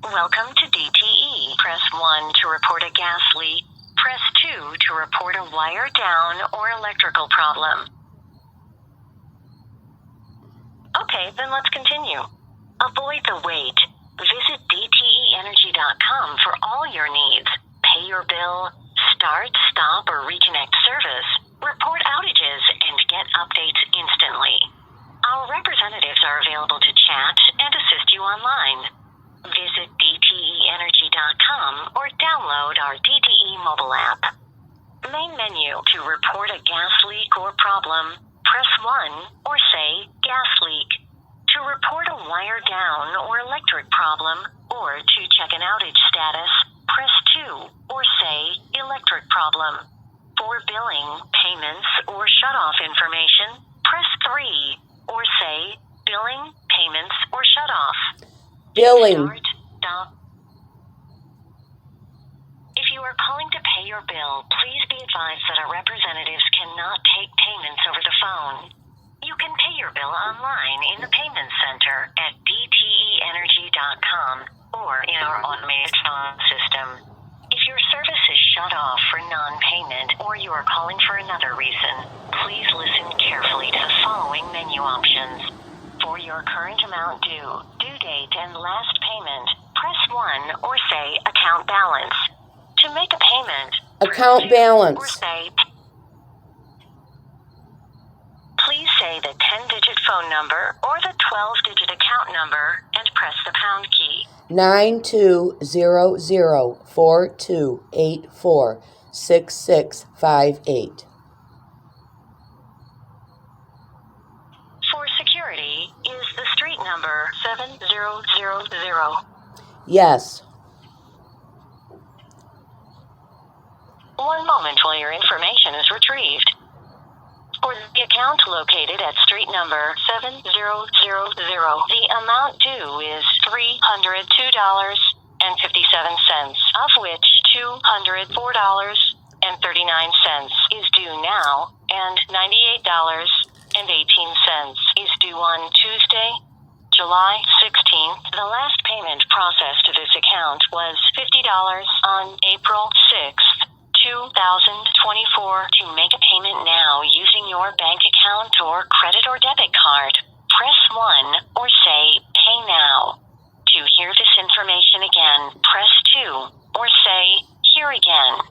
Welcome to DTE. Press 1 to report a gas leak. Press 2 to report a wire down or electrical problem. Okay, then let's continue. Avoid the wait. Visit DTEenergy.com for all your needs. Pay your bill, start, stop, or reconnect service, report outages, and get updates instantly. Our representatives are available to chat and assist you online. Visit DTEenergy.com or download our DTE mobile app. Main menu. To report a gas leak or problem, press 1 or say gas leak. To report a wire down or electric problem, or to check an outage status, press 2 or say electric problem. For billing, payments, or shutoff information, press 3 or say billing, payments, or shutoff. Billing. Start, stop. If you are calling to pay your bill, please be advised that our representatives cannot take payments over the phone. You can pay your bill online in the payment center at DTEenergy.com or in our automated phone system. If your service is shut off for non-payment or you are calling for another reason, please listen carefully to the following menu options. For your current amount due date, and last payment, press 1 or say account balance. To make a payment, Account press 2 balance. or say. Please say the 10-digit phone number or the 12-digit account number and press the pound key. 920042846658. For security, is the street number 7000? Yes. One moment while your information is retrieved. For the account located at street number 7000, the amount due is $302.57, of which $204.39 is due now, and $98.18 is due on Tuesday, July 16th. The last payment processed to this account was $50 on April 6th. 2024. To make a payment now using your bank account or credit or debit card, press 1 or say pay now. To hear this information again, press 2 or say hear again.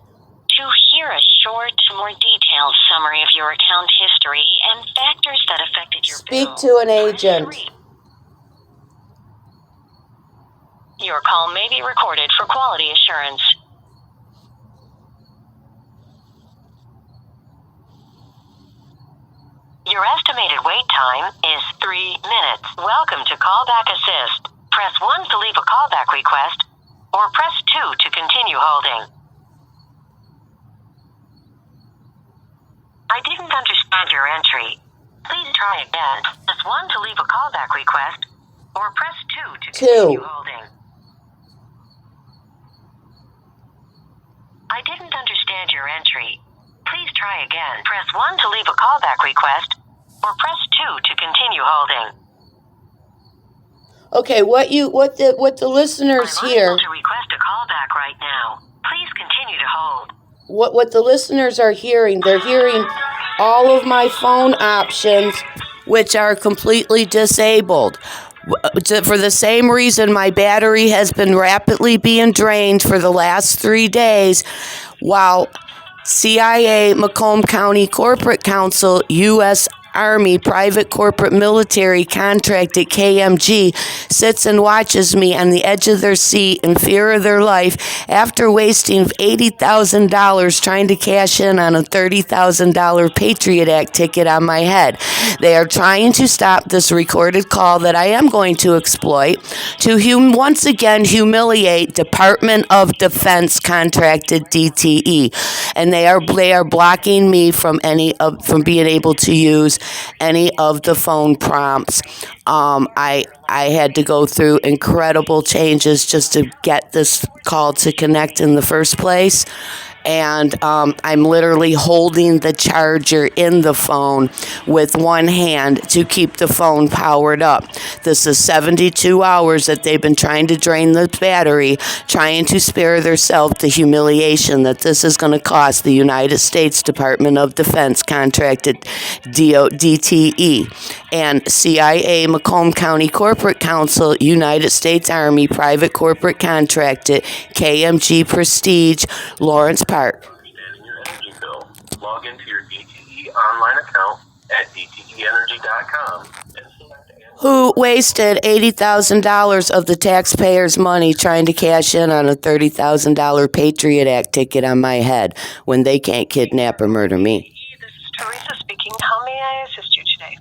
To hear a short, more detailed summary of your account history and factors that affected your Speak bill, to an press agent. 3. Your call may be recorded for quality assurance. Your estimated wait time is 3 minutes. Welcome to Callback Assist. Press 1 to leave a callback request, or press 2 to continue holding. I didn't understand your entry. Please try again. Press 1 to leave a callback request, or press 2 to continue holding. I didn't understand your entry. Please try again. Press 1 to leave a callback request, or press 2 to continue holding. Okay, what the listeners I'm hear. unable to request a callback right now. Please continue to hold. What the listeners are hearing, they're hearing all of my phone options, which are completely disabled. For the same reason, my battery has been rapidly being drained for the last 3 days, while CIA, Macomb County Corporate Counsel, U.S. Army Private Corporate Military Contracted KMG sits and watches me on the edge of their seat in fear of their life after wasting $80,000 trying to cash in on a $30,000 Patriot Act ticket on my head. They are trying to stop this recorded call that I am going to exploit to once again humiliate Department of Defense contracted DTE, and they are blocking me from being able to use any of the phone prompts. I had to go through incredible changes just to get this call to connect in the first place, and I'm literally holding the charger in the phone with one hand to keep the phone powered up. This is 72 hours that they've been trying to drain the battery, trying to spare themselves the humiliation that this is going to cost the United States Department of Defense contracted DTE and CIA, Macomb County Corporate Counsel, United States Army Private Corporate Contracted, KMG Prestige, Lawrence Park. Understanding your energy bill. Log into your DTE online account at DTEenergy.com and select Who wasted $80,000 of the taxpayers' money trying to cash in on a $30,000 Patriot Act ticket on my head when they can't kidnap or murder me. This is Teresa speaking. How may I assist you today?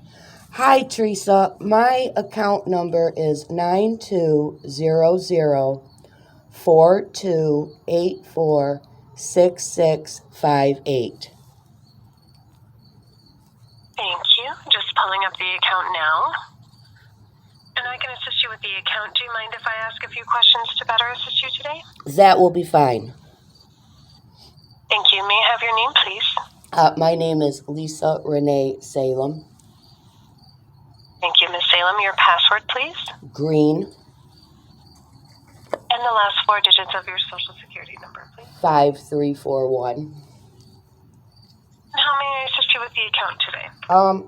Hi, Teresa. My account number is 9200-4284-6658. Thank you. Just pulling up the account now. And I can assist you with the account. Do you mind if I ask a few questions to better assist you today? That will be fine. Thank you. May I have your name, please? My name is Lisa Renee Salem. Thank you, Ms. Salem. Your password, please. Green, And the last four digits of your social security number, please. 5341. And how may I assist you with the account today?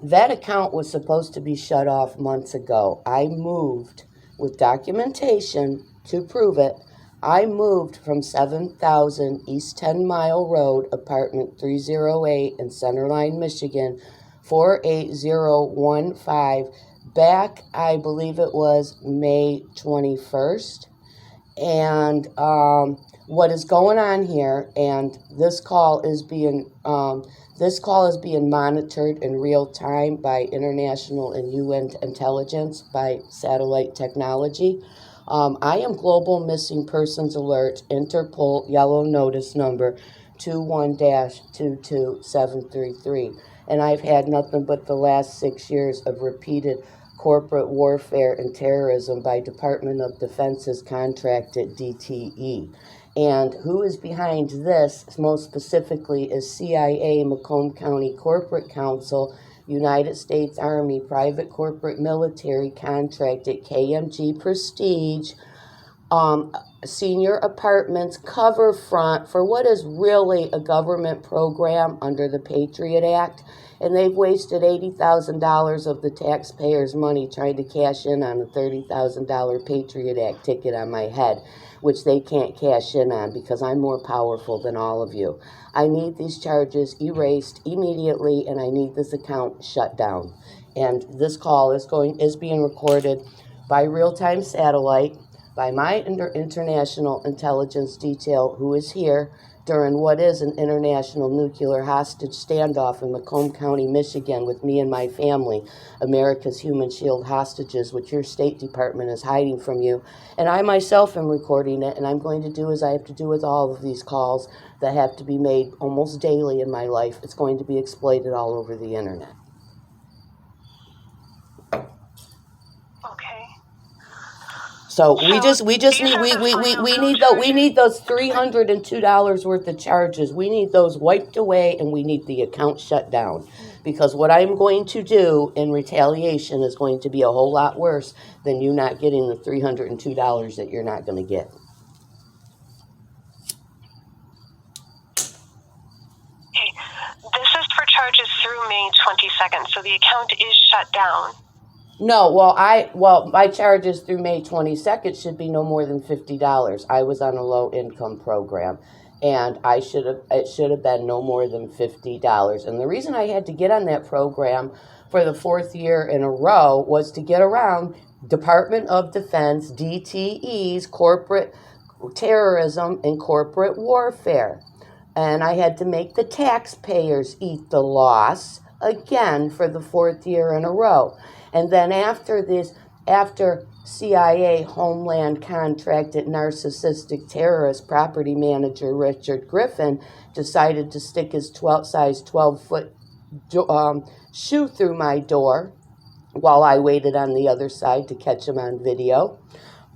That account was supposed to be shut off months ago. I moved with documentation to prove it. I moved from 7000 East 10 Mile Road, apartment 308 in Centerline, Michigan, 48015, back, I believe it was May 21st. And what is going on here, and this call is being monitored in real time by international and UN intelligence by satellite technology. I am Global Missing Persons Alert, Interpol Yellow Notice number 21-22733. And I've had nothing but the last 6 years of repeated corporate warfare and terrorism by Department of Defense's contracted DTE. And who is behind this, most specifically, is CIA, Macomb County Corporate Counsel, United States Army Private Corporate Military Contracted, KMG Prestige, Senior Apartments cover front for what is really a government program under the Patriot Act. And they've wasted $80,000 of the taxpayers' money trying to cash in on a $30,000 Patriot Act ticket on my head, which they can't cash in on because I'm more powerful than all of you. I need these charges erased immediately, and I need this account shut down. And this call is being recorded by real-time satellite by my international intelligence detail, who is here during what is an International Nuclear Hostage Standoff in Macomb County, Michigan, with me and my family, America's Human Shield hostages, which your State Department is hiding from you. And I myself am recording it, and I'm going to do as I have to do with all of these calls that have to be made almost daily in my life. It's going to be exploited all over the internet. So we need those $302 worth of charges. We need those wiped away, and we need the account shut down. Because what I'm going to do in retaliation is going to be a whole lot worse than you not getting the $302 that you're not going to get. Okay, this is for charges through May 22nd, so the account is shut down. No, my charges through May 22nd should be no more than $50. I was on a low income program, and it should have been no more than $50. And the reason I had to get on that program for the fourth year in a row was to get around Department of Defense, DTE's corporate terrorism and corporate warfare. And I had to make the taxpayers eat the loss again for the fourth year in a row. And then after CIA Homeland contracted narcissistic terrorist property manager Richard Griffin decided to stick his size 12-foot shoe through my door while I waited on the other side to catch him on video,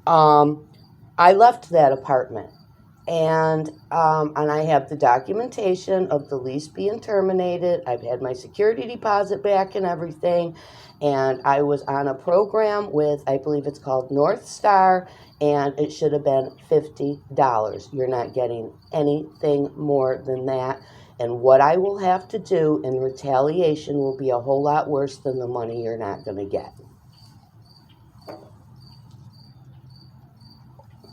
I left that apartment. And I have the documentation of the lease being terminated. I've had my security deposit back and everything. And I was on a program with, I believe it's called North Star, and it should have been $50. You're not getting anything more than that. And what I will have to do in retaliation will be a whole lot worse than the money you're not going to get.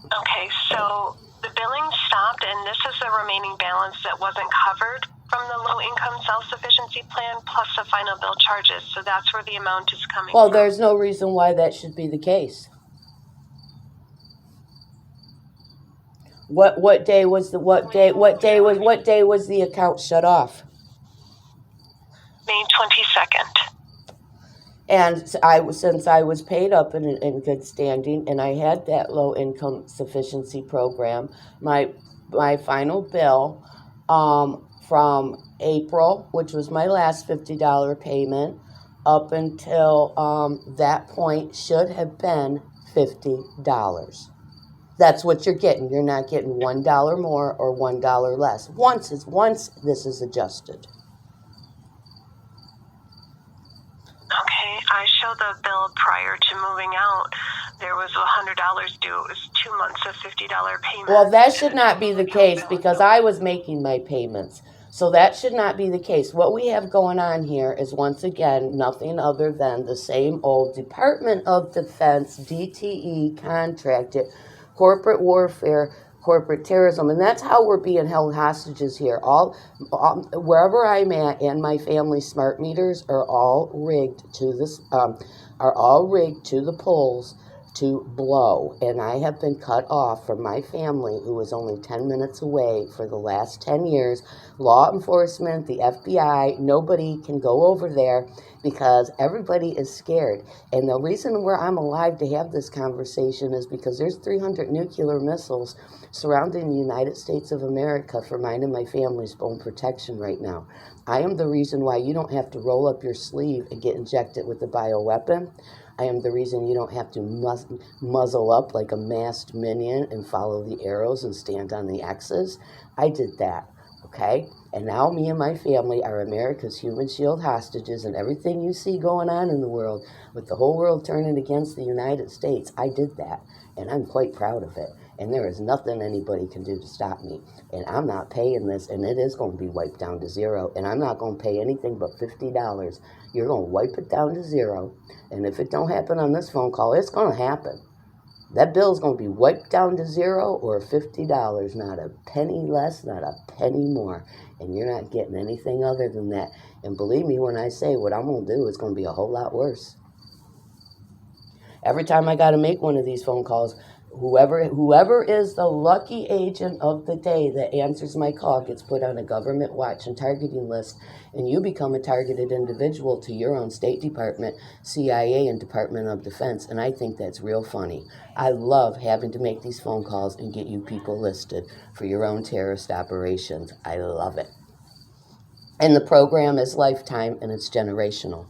Okay, so the billing stopped, and this is the remaining balance that wasn't covered from the low-income self-sufficiency plan plus the final bill charges. So that's where the amount is coming Well, from. there's no reason why that should be the case. What day was the account shut off? May 22nd. And since I was paid up in good standing, and I had that low income sufficiency program, my final bill from April, which was my last $50 payment, up until that point should have been $50. That's what you're getting. You're not getting $1 more or $1 less. Once this is adjusted. Okay, I show the bill prior to moving out. There was $100 due. It was 2 months of $50 payment. Well, that should not be the case because I was making my payments. So that should not be the case. What we have going on here is, once again, nothing other than the same old Department of Defense, DTE, contracted corporate warfare, corporate terrorism, and that's how we're being held hostages here. Wherever I'm at, and my family smart meters are all rigged to the poles to blow, and I have been cut off from my family, who was only 10 minutes away, for the last 10 years. Law enforcement, the FBI, nobody can go over there because everybody is scared. And the reason where I'm alive to have this conversation is because there's 300 nuclear missiles surrounding the United States of America for mine and my family's own protection right now. I am the reason why you don't have to roll up your sleeve and get injected with a bioweapon. I am the reason you don't have to muzzle up like a masked minion and follow the arrows and stand on the X's. I did that, okay? And now me and my family are America's human shield hostages, and everything you see going on in the world, with the whole world turning against the United States, I did that, and I'm quite proud of it. And there is nothing anybody can do to stop me. And I'm not paying this, and it is going to be wiped down to zero. And I'm not going to pay anything but $50. You're going to wipe it down to zero. And if it don't happen on this phone call, it's going to happen. That bill is going to be wiped down to zero or $50. Not a penny less, not a penny more. And you're not getting anything other than that. And believe me when I say what I'm going to do is going to be a whole lot worse. Every time I got to make one of these phone calls, whoever is the lucky agent of the day that answers my call gets put on a government watch and targeting list, and you become a targeted individual to your own State Department, CIA, and Department of Defense, and I think that's real funny. I love having to make these phone calls and get you people listed for your own terrorist operations. I love it. And the program is lifetime, and it's generational.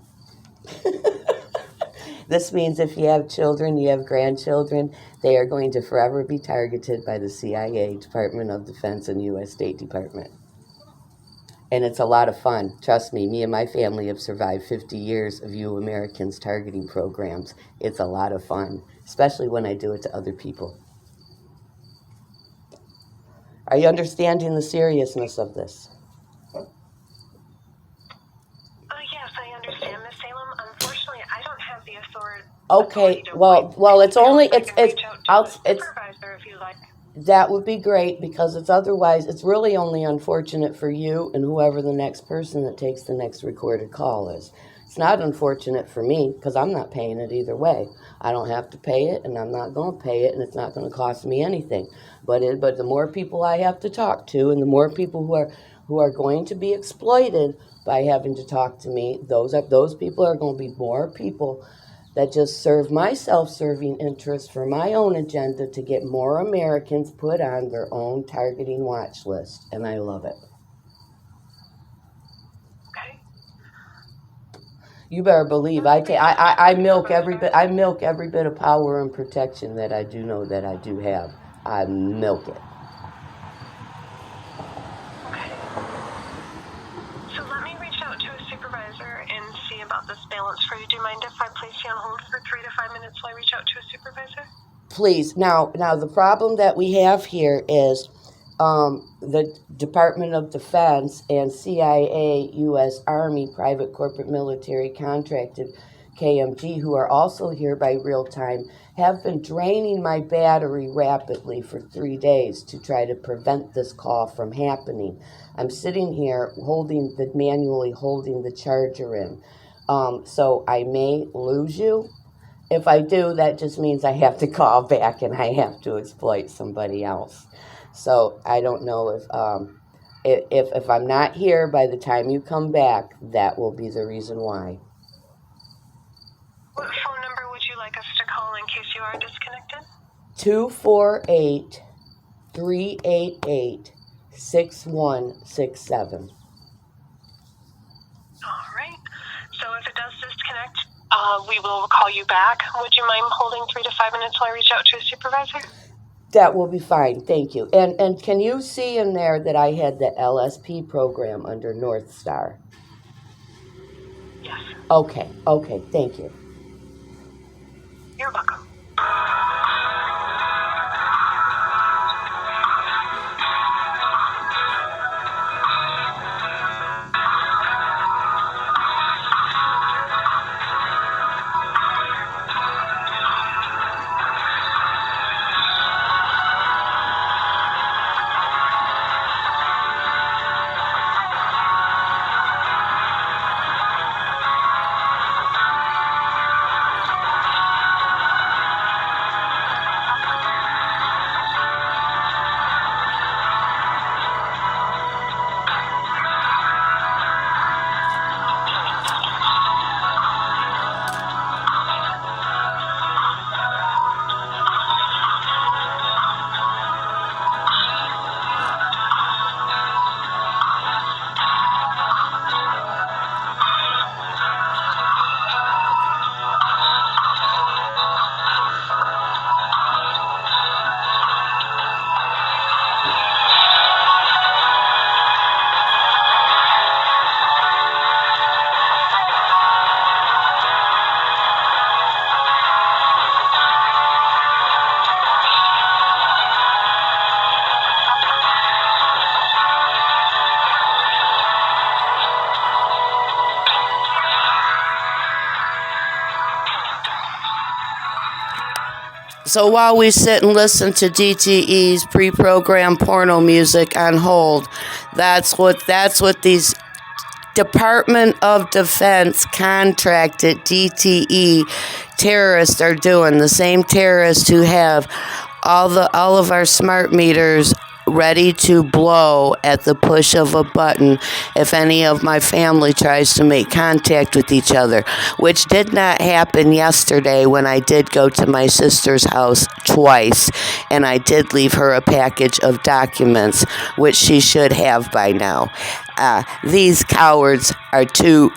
This means if you have children, you have grandchildren, they are going to forever be targeted by the CIA, Department of Defense, and U.S. State Department. And it's a lot of fun. Trust me and my family have survived 50 years of you Americans targeting programs. It's a lot of fun, especially when I do it to other people. Are you understanding the seriousness of this? Yes, I understand, Ms. Salem. Unfortunately, I don't have the authority. Okay, well, it's only, that would be great, because it's really only unfortunate for you and whoever the next person that takes the next recorded call is. It's not unfortunate for me, because I'm not paying it either way. I don't have to pay it, and I'm not going to pay it, and it's not going to cost me anything. But the more people I have to talk to, and the more people who are going to be exploited by having to talk to me, those people are going to be more people that just serve my self-serving interests for my own agenda to get more Americans put on their own targeting watch list, and I love it. Okay. You better believe I milk every bit of power and protection that I do know that I do have. I milk it. about this balance for you. Do you mind if I place you on hold for 3 to 5 minutes while I reach out to a supervisor? Please. Now the problem that we have here is the Department of Defense and CIA, U.S. Army, private corporate military contracted KMG, who are also here by real time, have been draining my battery rapidly for 3 days to try to prevent this call from happening. I'm sitting here manually holding the charger in. So I may lose you. If I do, that just means I have to call back and I have to exploit somebody else. So I don't know if I'm not here by the time you come back, that will be the reason why. What phone number would you like us to call in case you are disconnected? 248-388-6167. All right. So if it does disconnect, we will call you back. Would you mind holding 3 to 5 minutes while I reach out to a supervisor? That will be fine, thank you. And can you see in there that I had the LSP program under North Star? Yes. Okay, thank you. You're welcome. So while we sit and listen to DTE's pre-programmed porno music on hold, that's what these Department of Defense contracted DTE terrorists are doing. The same terrorists who have all of our smart meters ready to blow at the push of a button if any of my family tries to make contact with each other, which did not happen yesterday when I did go to my sister's house twice, and I did leave her a package of documents, which she should have by now. These cowards are too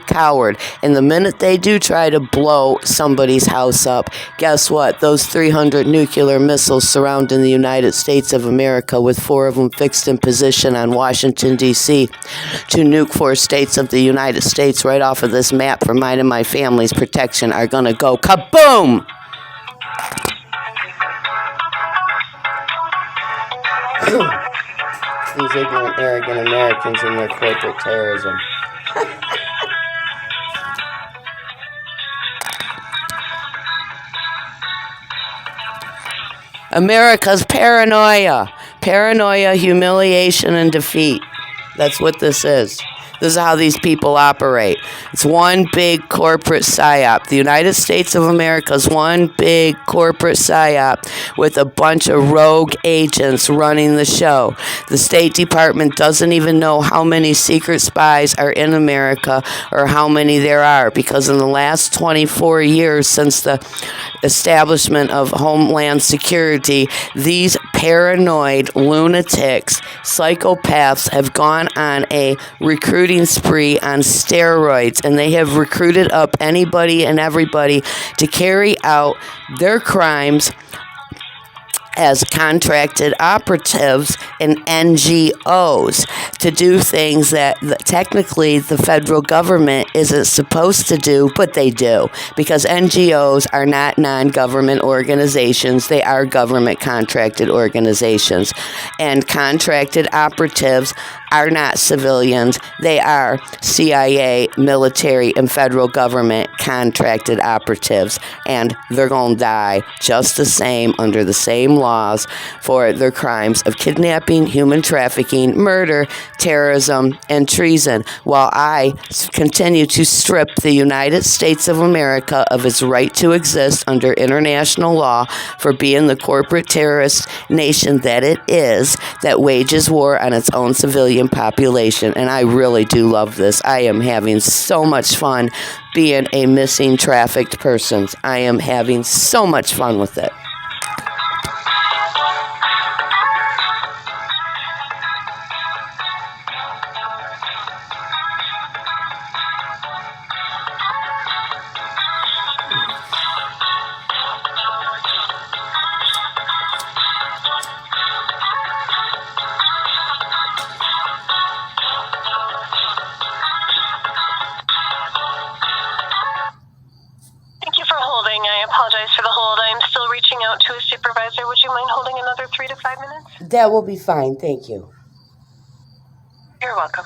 coward. And the minute they do try to blow somebody's house up, guess what? Those 300 nuclear missiles surrounding the United States of America, with 4 of them fixed in position on Washington, D.C., to nuke 4 states of the United States right off of this map for mine and my family's protection, are going to go kaboom! These ignorant, arrogant Americans and their corporate terrorism. America's paranoia. Paranoia, humiliation, and defeat. That's what this is. This is how these people operate. It's one big corporate psyop. The United States of America is one big corporate psyop with a bunch of rogue agents running the show. The State Department doesn't even know how many secret spies are in America or how many there are, because in the last 24 years since the establishment of Homeland Security, these paranoid lunatics, psychopaths, have gone on a recruiting spree on steroids, and they have recruited up anybody and everybody to carry out their crimes as contracted operatives and NGOs to do things that technically the federal government isn't supposed to do, but they do, because NGOs are not non-government organizations. They are government contracted organizations, and contracted operatives are not civilians. They are CIA, military, and federal government contracted operatives, and they're going to die just the same under the same laws for their crimes of kidnapping, human trafficking, murder, terrorism, and treason, while I continue to strip the United States of America of its right to exist under international law for being the corporate terrorist nation that it is, that wages war on its own civilian population. And I really do love this. I am having so much fun being a missing trafficked person. I am having so much fun with it. I apologize for the hold. I am still reaching out to a supervisor. Would you mind holding another 3 to 5 minutes? That will be fine. Thank you. You're welcome.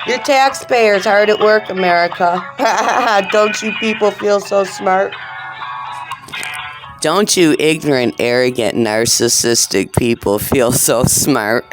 Your taxpayers hard at work, America. Don't you people feel so smart? Don't you ignorant, arrogant, narcissistic people feel so smart?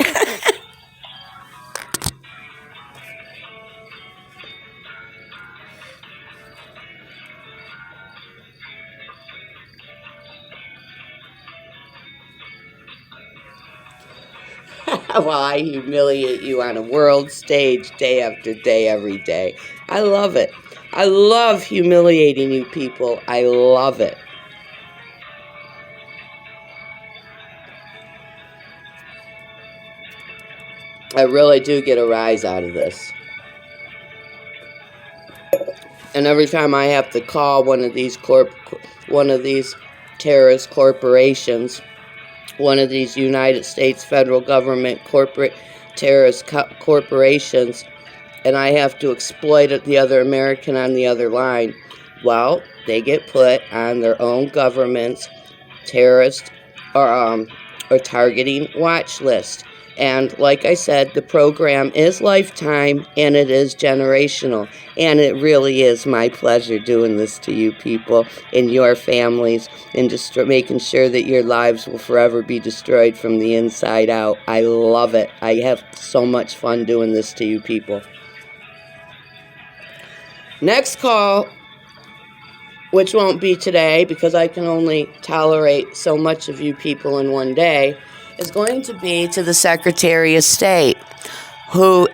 Well, I humiliate you on a world stage day after day, every day. I love it. I love humiliating you people. I love it. I really do get a rise out of this. And every time I have to call one of these terrorist corporations, one of these United States federal government corporate terrorist corporations, and I have to exploit the other American on the other line, well, they get put on their own government's terrorist or targeting watch list. And like I said, the program is lifetime and it is generational. And it really is my pleasure doing this to you people and your families, and making sure that your lives will forever be destroyed from the inside out. I love it. I have so much fun doing this to you people. Next call, which won't be today because I can only tolerate so much of you people in one day, is going to be to the Secretary of State, who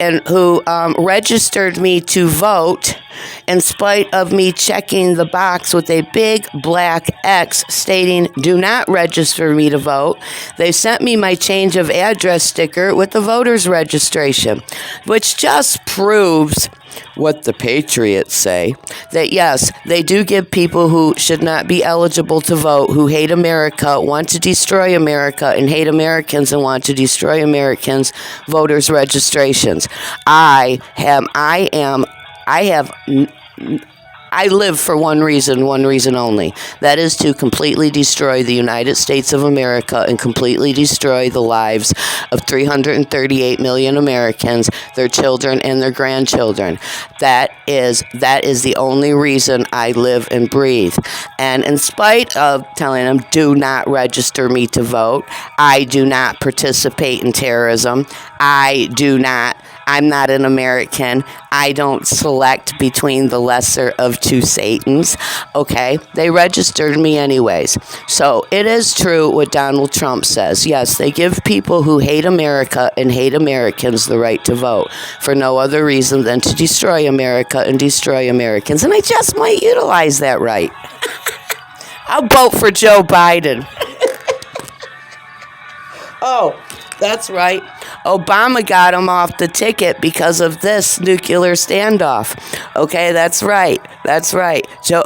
registered me to vote in spite of me checking the box with a big black X stating, "Do not register me to vote." They sent me my change of address sticker with the voter's registration, which just proves what the patriots say, that yes, they do give people who should not be eligible to vote, who hate America, want to destroy America, and hate Americans and want to destroy Americans, voters' registrations. I live for one reason only. That is to completely destroy the United States of America and completely destroy the lives of 338 million Americans, their children and their grandchildren. That is the only reason I live and breathe. And in spite of telling them, do not register me to vote, I do not participate in terrorism. I I'm not an American. I don't select between the lesser of two Satans. Okay? They registered me anyways. So it is true what Donald Trump says. Yes, they give people who hate America and hate Americans the right to vote for no other reason than to destroy America and destroy Americans. And I just might utilize that right. I'll vote for Joe Biden. Oh, that's right. Obama got him off the ticket because of this nuclear standoff. Okay, that's right. That's right. Joe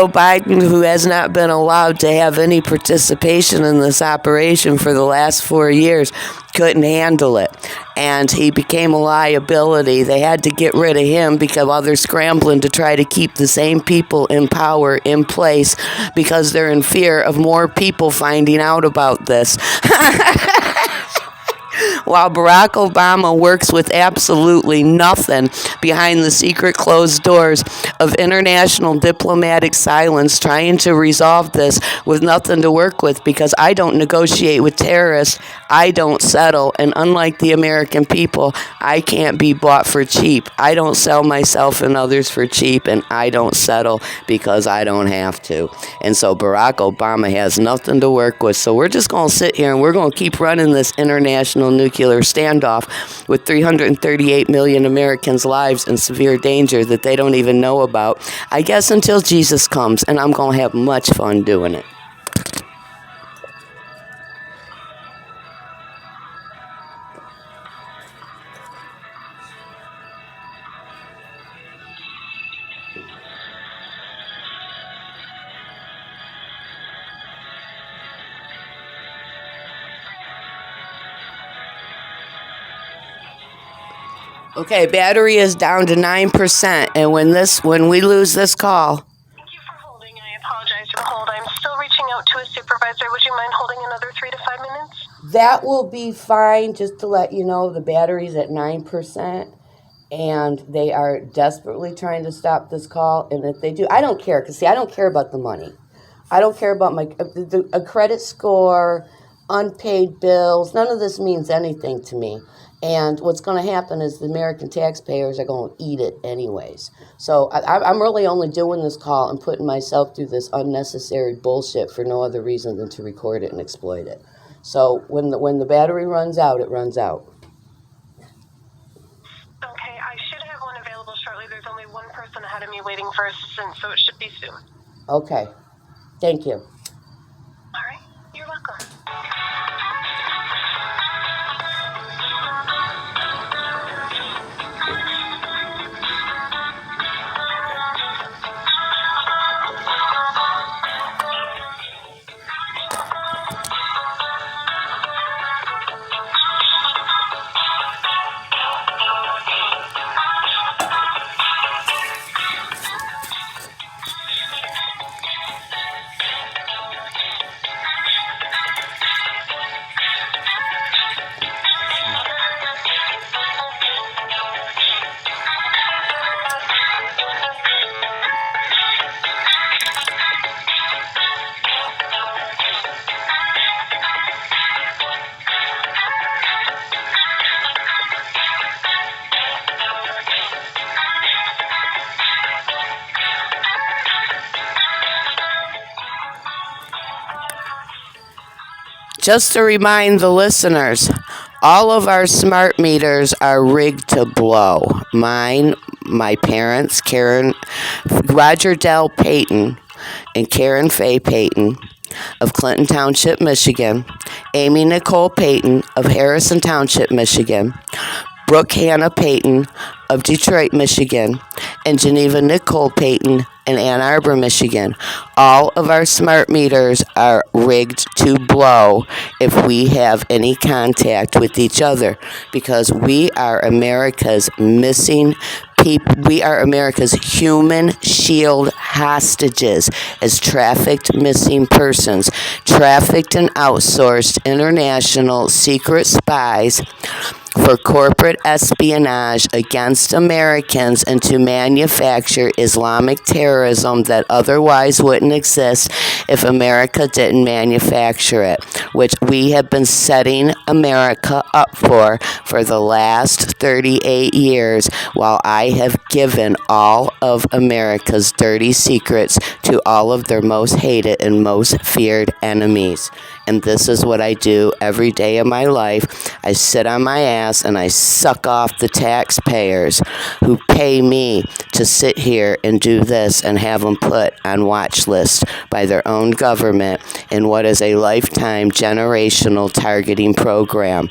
Biden, who has not been allowed to have any participation in this operation for the last 4 years, couldn't handle it. And he became a liability. They had to get rid of him because while they're scrambling to try to keep the same people in power in place because they're in fear of more people finding out about this. While Barack Obama works with absolutely nothing behind the secret closed doors of international diplomatic silence, trying to resolve this with nothing to work with, because I don't negotiate with terrorists, I don't settle, and unlike the American people, I can't be bought for cheap. I don't sell myself and others for cheap, and I don't settle because I don't have to. And so Barack Obama has nothing to work with. So we're just going to sit here and we're going to keep running this international nuclear standoff with 338 million Americans' lives in severe danger that they don't even know about, I guess, until Jesus comes, and I'm going to have much fun doing it. Okay, battery is down to 9%, and when we lose this call. Thank you for holding. I apologize for the hold. I'm still reaching out to a supervisor. Would you mind holding another 3 to 5 minutes? That will be fine. Just to let you know, the battery's at 9%, and they are desperately trying to stop this call. And if they do, I don't care, because see, I don't care about the money. I don't care about a credit score, unpaid bills. None of this means anything to me. And what's going to happen is the American taxpayers are going to eat it anyways. So I'm really only doing this call and putting myself through this unnecessary bullshit for no other reason than to record it and exploit it. So when the battery runs out, it runs out. Okay, I should have one available shortly. There's only one person ahead of me waiting for assistance, so it should be soon. Okay. Thank you. All right, you're welcome. Just to remind the listeners, all of our smart meters are rigged to blow. Mine, my parents, Roger Dell Payton and Karen Faye Payton of Clinton Township, Michigan, Amy Nicole Payton of Harrison Township, Michigan, Brooke Hannah Payton of Detroit, Michigan, and Geneva Nicole Payton in Ann Arbor, Michigan. All of our smart meters are rigged to blow if we have any contact with each other, because we are America's missing people. We are America's human shield hostages as trafficked missing persons, trafficked and outsourced international secret spies for corporate espionage against Americans and to manufacture Islamic terrorism that otherwise wouldn't exist if America didn't manufacture it, which we have been setting America up for the last 38 years, while I have given all of America's dirty secrets to all of their most hated and most feared enemies. And this is what I do every day of my life. I sit on my ass and I suck off the taxpayers who pay me to sit here and do this and have them put on watch list by their own government in what is a lifetime generational targeting program.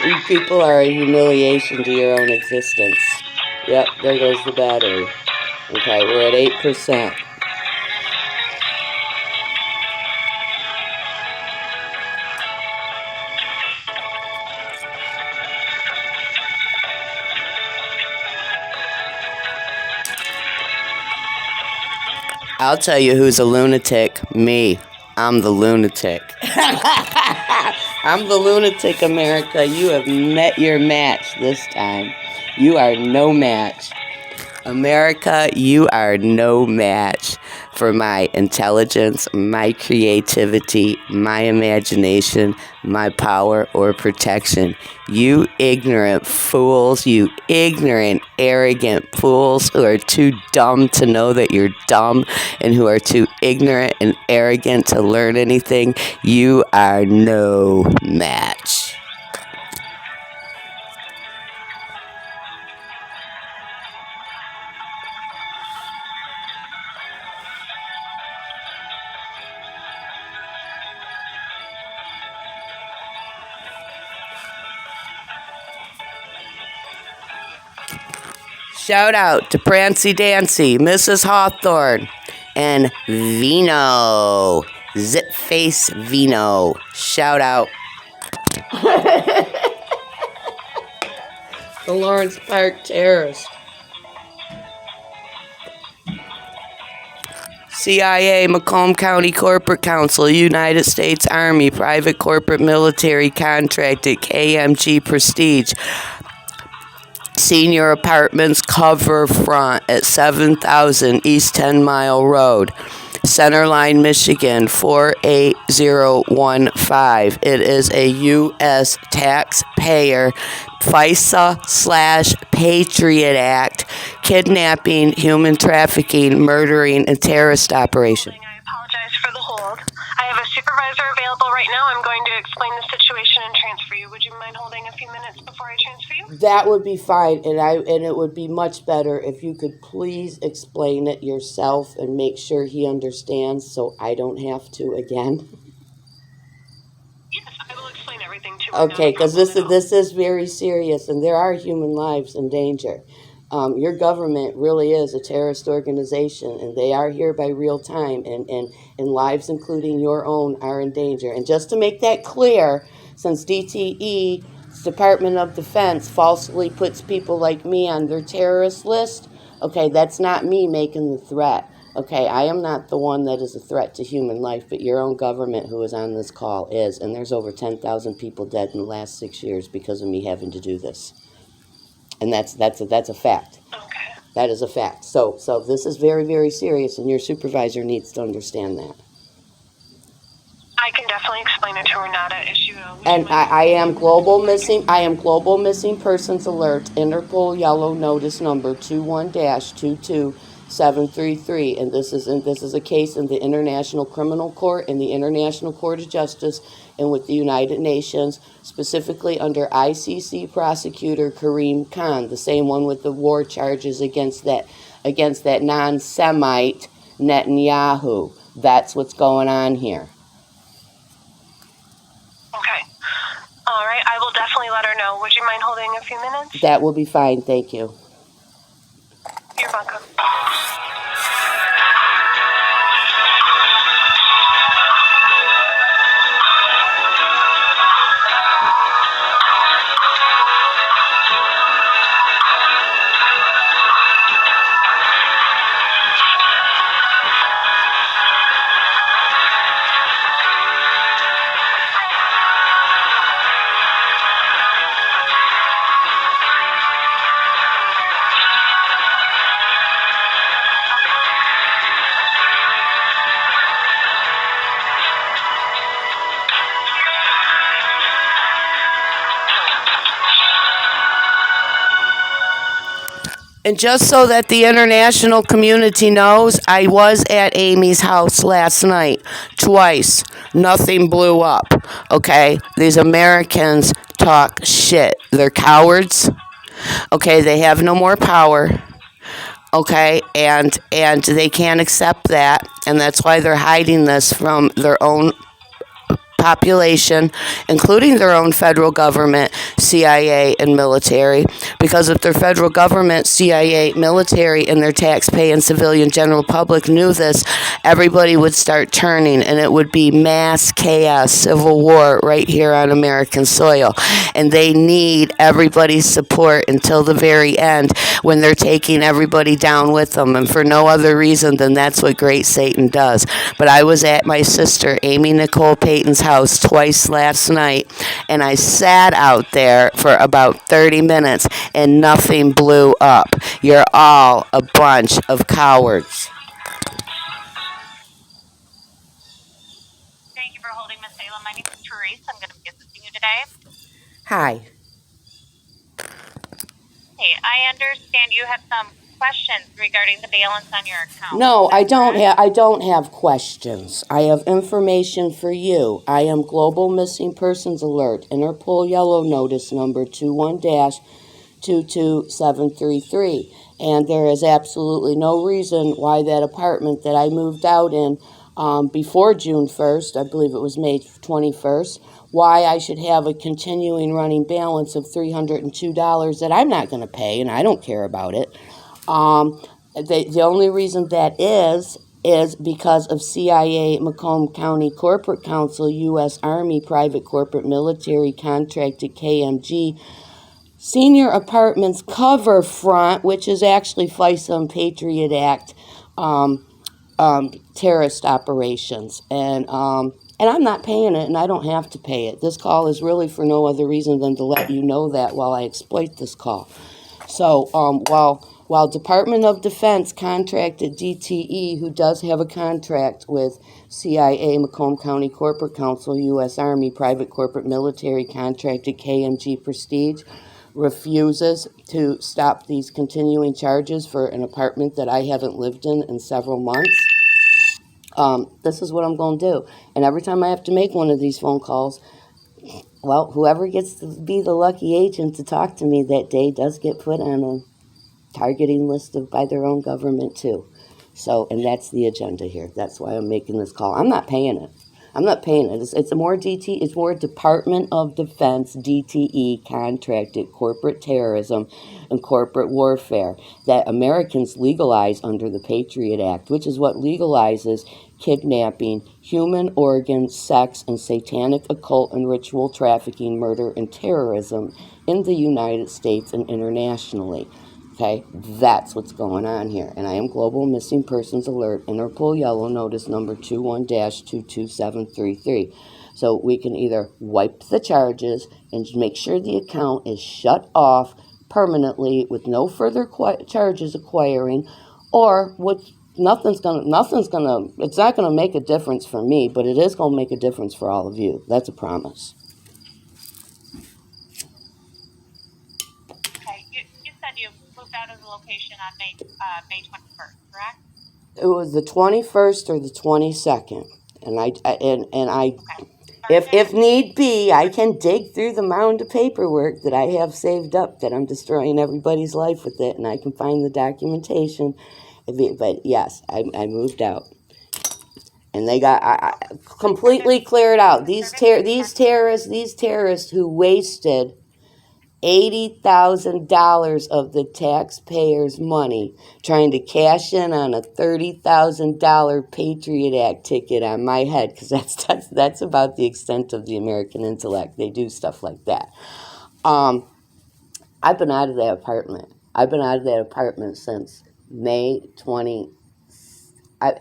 You people are a humiliation to your own existence. Yep, there goes the battery. Okay, we're at 8%. I'll tell you who's a lunatic. Me. I'm the lunatic. I'm the lunatic, America. You have met your match this time. You are no match. America, you are no match for my intelligence, my creativity, my imagination, my power or protection. You ignorant fools, you ignorant, arrogant fools who are too dumb to know that you're dumb and who are too ignorant and arrogant to learn anything, you are no match. Shout out to Prancy Dancy, Mrs. Hawthorne, and Vino. Zip Face Vino. Shout out. The Lawrence Park terrorist. CIA, Macomb County Corporate Counsel, United States Army, Private Corporate Military Contracted, KMG Prestige. Senior Apartments Cover Front at 7000 East 10 Mile Road, Centerline, Michigan 48015. It is a U.S. taxpayer FISA/Patriot Act kidnapping, human trafficking, murdering, and terrorist operation. I apologize for the hold. I have a supervisor available right now. I'm going to explain the situation and transfer you. Would you mind holding a few minutes before I transfer you? That would be fine, and it would be much better if you could please explain it yourself and make sure he understands, so I don't have to again. Yes, I will explain everything to you. Okay, because this is very serious, and there are human lives in danger. Your government really is a terrorist organization, and they are here by real time, and lives, including your own, are in danger. And just to make that clear, since DTE, Department of Defense, falsely puts people like me on their terrorist list, okay, that's not me making the threat. Okay, I am not the one that is a threat to human life, but your own government who is on this call is, and there's over 10,000 people dead in the last 6 years because of me having to do this. And that's a fact. Okay. That is a fact. So this is very, very serious, and your supervisor needs to understand that. I can definitely explain it to her, not an issue. And I am global missing persons alert, Interpol yellow notice number 21-22733, and this is a case in the International Criminal Court and the International Court of Justice and with the United Nations, specifically under ICC Prosecutor Karim Khan, the same one with the war charges against that non-Semite Netanyahu. That's what's going on here. Okay. All right. I will definitely let her know. Would you mind holding a few minutes? That will be fine. Thank you. You're welcome. And just so that the international community knows, I was at Amy's house last night, twice. Nothing blew up, okay? These Americans talk shit. They're cowards, okay? They have no more power, okay? And they can't accept that, and that's why they're hiding this from their own population, including their own federal government, CIA, and military. Because if their federal government, CIA, military, and their taxpaying civilian general public knew this, everybody would start turning, and it would be mass chaos, civil war right here on American soil. And they need everybody's support until the very end, when they're taking everybody down with them, and for no other reason than that's what great Satan does. But I was at my sister, Amy Nicole Payton's house twice last night, and I sat out there for about 30 minutes, and nothing blew up. You're all a bunch of cowards. Thank you for holding, Miss Salem. My name is Teresa. I'm going to be assisting you today. Hi. Hey, I understand you have some questions regarding the balance on your account. No, I don't have questions. I have information for you. I am Global Missing Persons Alert, Interpol Yellow Notice number 21-22733. And there is absolutely no reason why that apartment that I moved out in before June 1st, I believe it was May 21st, why I should have a continuing running balance of $302 that I'm not going to pay, and I don't care about it. The only reason that is because of CIA, Macomb County Corporate Counsel, U.S. Army Private Corporate Military Contracted KMG, Senior Apartments Cover Front, which is actually FISA and Patriot Act terrorist operations. And I'm not paying it, and I don't have to pay it. This call is really for no other reason than to let you know that while I exploit this call. So while Department of Defense contracted DTE, who does have a contract with CIA, Macomb County Corporate Counsel, U.S. Army, Private Corporate Military Contracted KMG Prestige, refuses to stop these continuing charges for an apartment that I haven't lived in several months, this is what I'm going to do. And every time I have to make one of these phone calls, well, whoever gets to be the lucky agent to talk to me that day does get put on a targeting list by their own government too. So, and that's the agenda here. That's why I'm making this call. I'm not paying it. It's more it's more Department of Defense, DTE contracted corporate terrorism and corporate warfare that Americans legalize under the Patriot Act, which is what legalizes kidnapping, human organs, sex, and satanic occult and ritual trafficking, murder, and terrorism in the United States and internationally. Okay, that's what's going on here. And I am Global Missing Persons Alert, Interpol Yellow Notice number 21-22733. So we can either wipe the charges and make sure the account is shut off permanently with no further charges acquiring, or it's not gonna make a difference for me, but it is gonna make a difference for all of you. That's a promise. You moved out of the location on May 21st, correct? It was the 21st or the 22nd, and I Okay. if need be, I can dig through the mound of paperwork that I have saved up that I'm destroying everybody's life with it, and I can find the documentation. But yes, I moved out, and they got I completely cleared out these terrorists who wasted $80,000 of the taxpayers' money trying to cash in on a $30,000 Patriot Act ticket on my head, because that's about the extent of the American intellect. They do stuff like that. I've been out of that apartment. I've been out of that apartment since May 20. I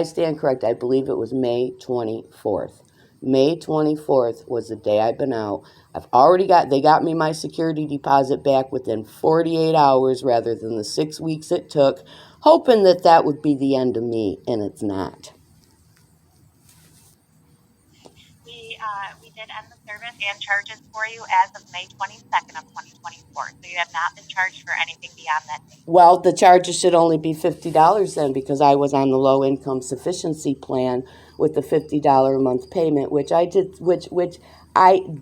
stand correct, I believe it was May 24th. May 24th was the day I've been out. They got me my security deposit back within 48 hours rather than the 6 weeks it took, hoping that would be the end of me, and it's not. We did end the service and charges for you as of May 22nd of 2024. So you have not been charged for anything beyond that date. Well, the charges should only be $50 then, because I was on the low income sufficiency plan with the $50 a month payment, which I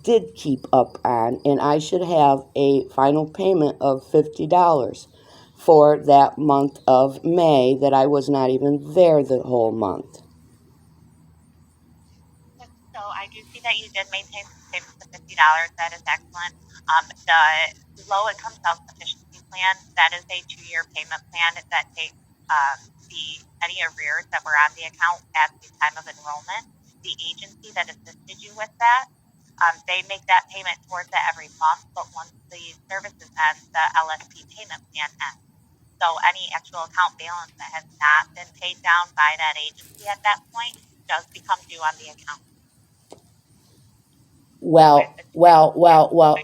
did keep up on, and I should have a final payment of $50 for that month of May that I was not even there the whole month. So I do see that you did maintain some payments of $50. That is excellent. The low-income self-sufficiency plan, that is a 2-year payment plan that takes any arrears that were on the account at the time of enrollment. The agency that assisted you with that, they make that payment towards it every month, but once the services end, the LSP payment plan ends. So any actual account balance that has not been paid down by that agency at that point does become due on the account. Well,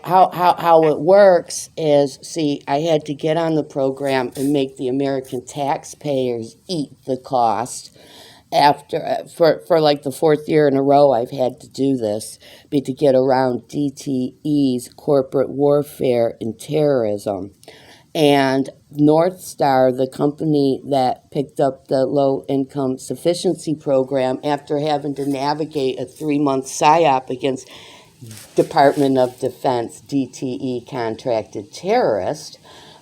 how it works is, see, I had to get on the program and make the American taxpayers eat the cost. For like the 4th year in a row I've had to do this, to get around DTE's corporate warfare and terrorism. And North Star, the company that picked up the low-income sufficiency program after having to navigate a 3-month PSYOP against Department of Defense, DTE contracted terrorist,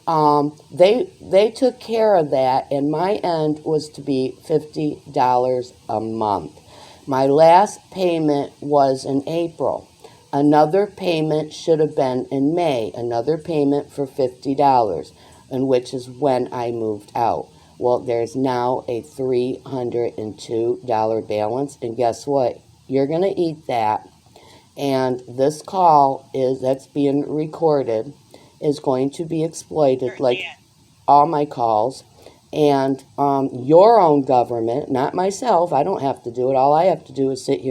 they took care of that, and my end was to be $50 a month. My last payment was in April. Another payment should have been in May, another payment for $50, and which is when I moved out. Well, there's now a $302 balance, and guess what? You're going to eat that. And this call that's being recorded is going to be exploited like all my calls. And your own government, not myself, I don't have to do it. All I have to do is sit here